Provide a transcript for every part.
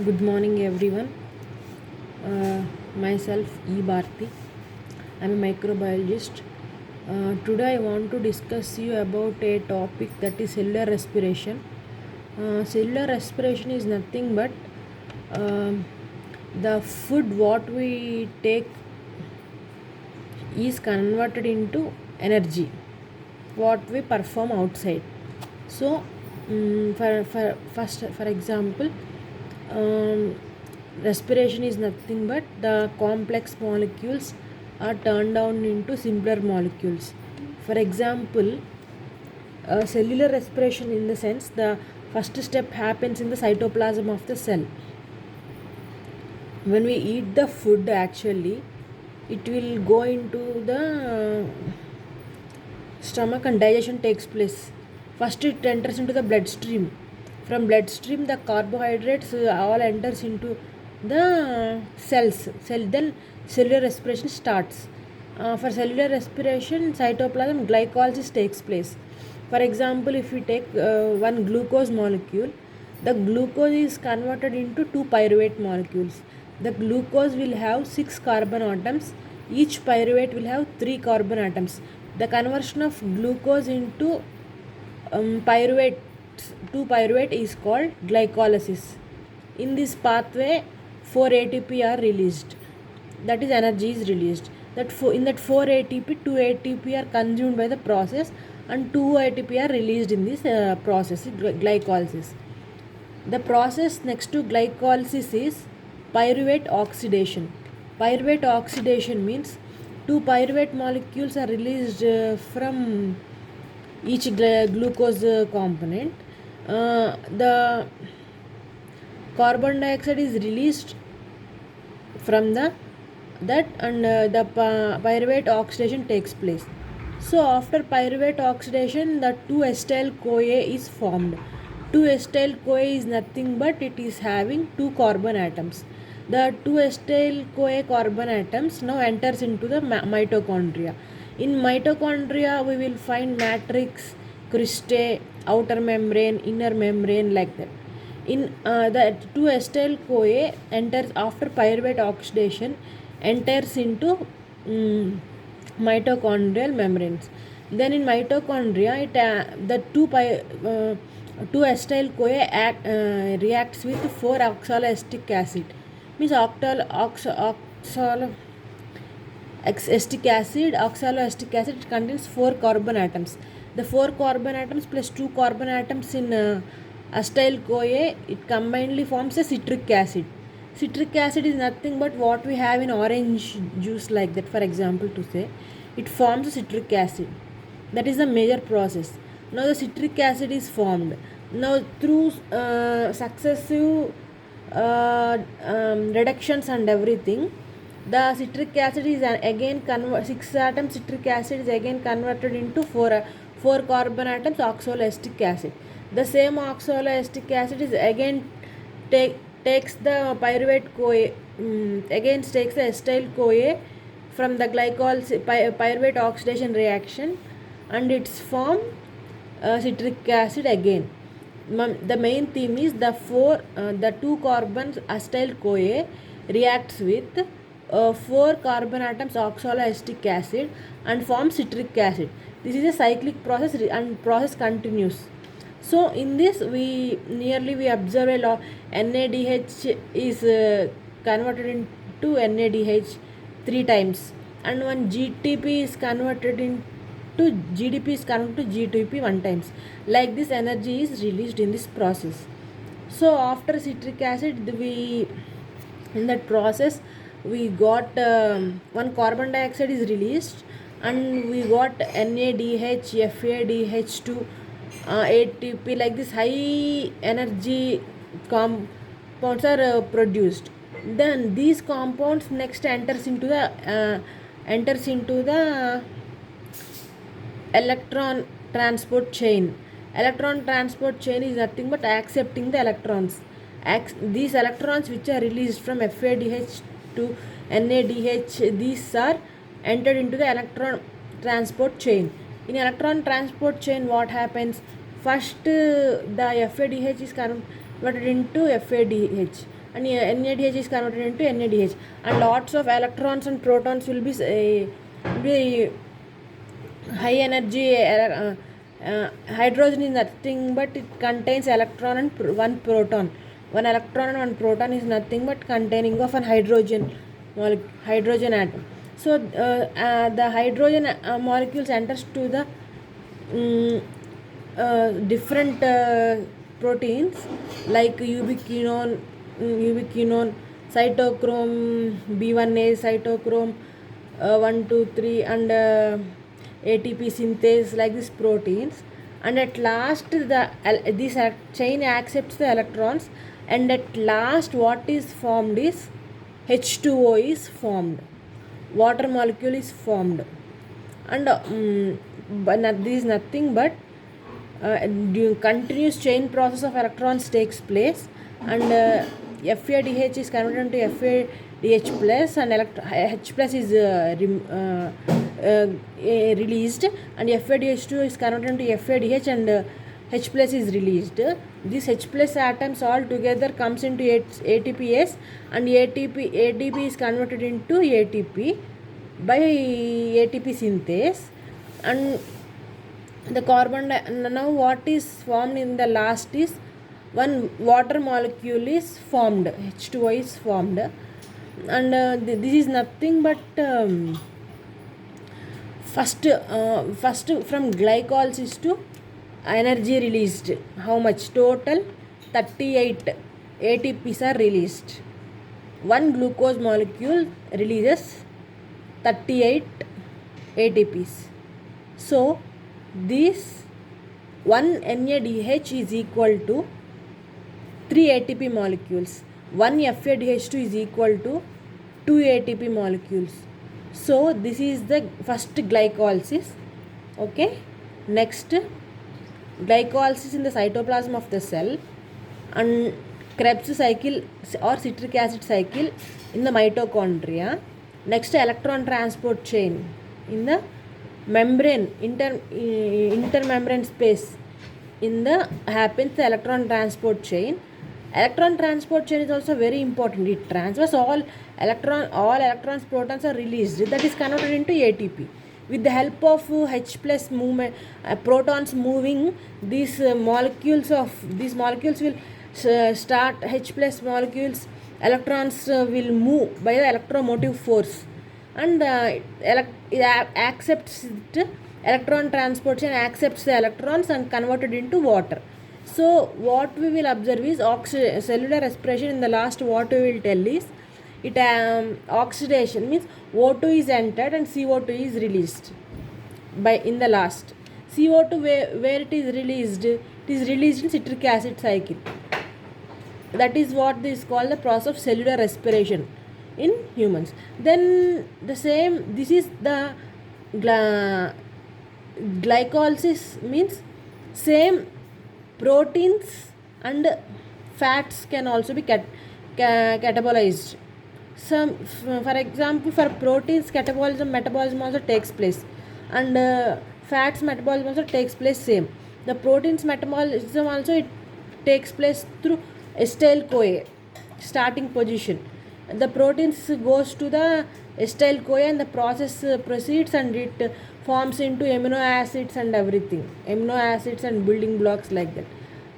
Good morning, everyone. Myself, E. Bharti. I'm a microbiologist. Today, I want to discuss you about a topic that is cellular respiration. Cellular respiration is nothing but um, the food what we take is converted into energy what we perform outside. So for example, um, respiration is nothing but the complex molecules are turned down into simpler molecules. For example, cellular respiration, in the sense, the first step happens in the cytoplasm of the cell. When we eat the food, actually it will go into the stomach and digestion takes place. First it enters into the bloodstream. From bloodstream the carbohydrates all enters into the cell, then cellular respiration starts. For cellular respiration, cytoplasm glycolysis takes place. For example, if we take one glucose molecule, the glucose is converted into two pyruvate molecules. The glucose will have 6 carbon atoms. Each pyruvate will have 3 carbon atoms. The conversion of glucose into pyruvate to pyruvate is called glycolysis. In this pathway, 4 ATP are released. That is, energy is released. In that 4 ATP, 2 ATP are consumed by the process, and 2 ATP are released in this process, glycolysis. The process next to glycolysis is pyruvate oxidation. Pyruvate oxidation means two pyruvate molecules are released from each glucose component. The carbon dioxide is released from that, and the pyruvate oxidation takes place. So after pyruvate oxidation, the 2-acetyl CoA is formed. 2-acetyl CoA is nothing but it is having 2 carbon atoms. The 2-acetyl CoA carbon atoms now enters into the mitochondria. In mitochondria we will find matrix, cristae, outer membrane, inner membrane, like that. In the 2-acetyl CoA enters after pyruvate oxidation, enters into mitochondrial membranes. Then in mitochondria, the 2-acetyl CoA reacts with 4-oxaloacetic acid. Means oxaloacetic acid contains 4 carbon atoms. The 4 carbon atoms plus 2 carbon atoms in acetyl CoA, it combinedly forms a citric acid. Citric acid is nothing but what we have in orange juice, like that, for example, to say. It forms a citric acid. That is the major process. Now the citric acid is formed. Now through successive reductions and everything, the citric acid is again 6 atoms citric acid is again converted into 4 carbon atoms oxaloacetic acid. The same oxaloacetic acid is again takes the pyruvate CoA, again takes the acetyl CoA from the pyruvate oxidation reaction, and its form citric acid again. The main theme is the 2 carbons acetyl CoA reacts with 4 carbon atoms oxaloacetic acid and forms citric acid. This is a cyclic process and process continues. So in this we observe a lot. NADH is converted into NADH 3 times, and one GTP is converted into GDP is converted to G2P 1 times. Like this, energy is released in this process. So after citric acid, in that process we got one carbon dioxide is released, and we got NADH, FADH2, ATP, like this high energy compounds are produced. Then these compounds next enters into the electron transport chain. Electron transport chain is nothing but accepting the electrons. These electrons which are released from FADH to NADH, these are entered into the electron transport chain. In electron transport chain, what happens? First, the FADH is converted into FADH, and NADH is converted into NADH, and lots of electrons and protons will be high energy. Hydrogen is nothing but it contains electron and one proton. One electron and one proton is nothing but containing of an hydrogen atom. So the hydrogen molecules enters to the different proteins like ubiquinone, cytochrome B1A, cytochrome 1, 2, 3, and ATP synthase, like these proteins. And at last this chain accepts the electrons, and at last what is formed is H2O is formed, water molecule is formed. And this is nothing but continuous chain process of electrons takes place, and FADH is converted into FADH plus, and H plus is released, and FADH2 is converted into FADH, and H plus is released. This H plus atoms all together comes into ATPase, and ATP is converted into ATP by ATP synthase. And the now what is formed in the last is one water molecule is formed, H2O is formed. And this is nothing but first from glycolysis to energy released. How much? Total 38 ATPs are released. One glucose molecule releases 38 ATPs. So this 1 NADH is equal to 3 ATP molecules. 1 FADH2 is equal to 2 ATP molecules. So this is the first glycolysis. Okay. Next, glycolysis in the cytoplasm of the cell, and Krebs cycle or citric acid cycle in the mitochondria. Next, electron transport chain in the membrane, intermembrane space in the happens the electron transport chain. Electron transport chain is also very important. It transfers all electrons, protons are released, that is converted into ATP. With the help of H plus movement, protons moving, these molecules will start H plus molecules, electrons will move by the electromotive force, and it accepts it, electron transport chain accepts the electrons and converted into water. So what we will observe is cellular respiration. In the last, what we will tell is it oxidation means O2 is entered and CO2 is released in the last. CO2 where it is released? It is released in citric acid cycle. That is what is called the process of cellular respiration in humans. Then this is the glycolysis means same proteins and fats can also be catabolized. For example, for proteins, metabolism also takes place, and fats metabolism also takes place same. The proteins metabolism also it takes place through acetyl-CoA starting position. The proteins goes to the acetyl-CoA and the process proceeds, and it forms into amino acids and everything, amino acids and building blocks like that.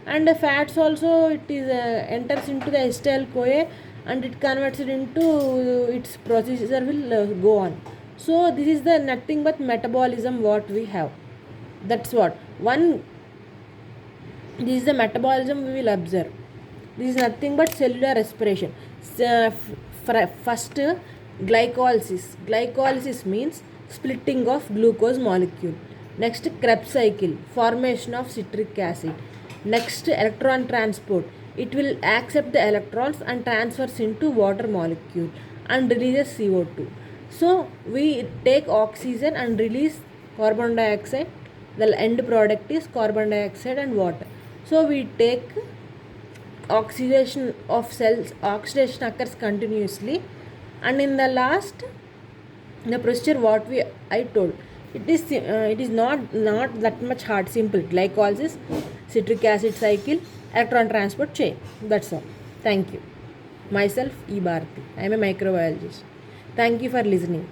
And the fats also it is enters into the acetyl-CoA, and it converts it into its procedure will go on. So this is the nothing but metabolism what we have. That's what this is the metabolism we will observe. This is nothing but cellular respiration. First, glycolysis means splitting of glucose molecule. Next, Krebs cycle, formation of citric acid. Next, electron transport, it will accept the electrons and transfers into water molecule and releases CO2. So we take oxygen and release carbon dioxide. The end product is carbon dioxide and water. So we take oxidation of cells, oxidation occurs continuously, and in the last the procedure what I told, it is not that much hard, simple. Glycolysis, citric acid cycle, electron transport chain. That's all. Thank you. Myself, E. Bharati. I am a microbiologist. Thank you for listening.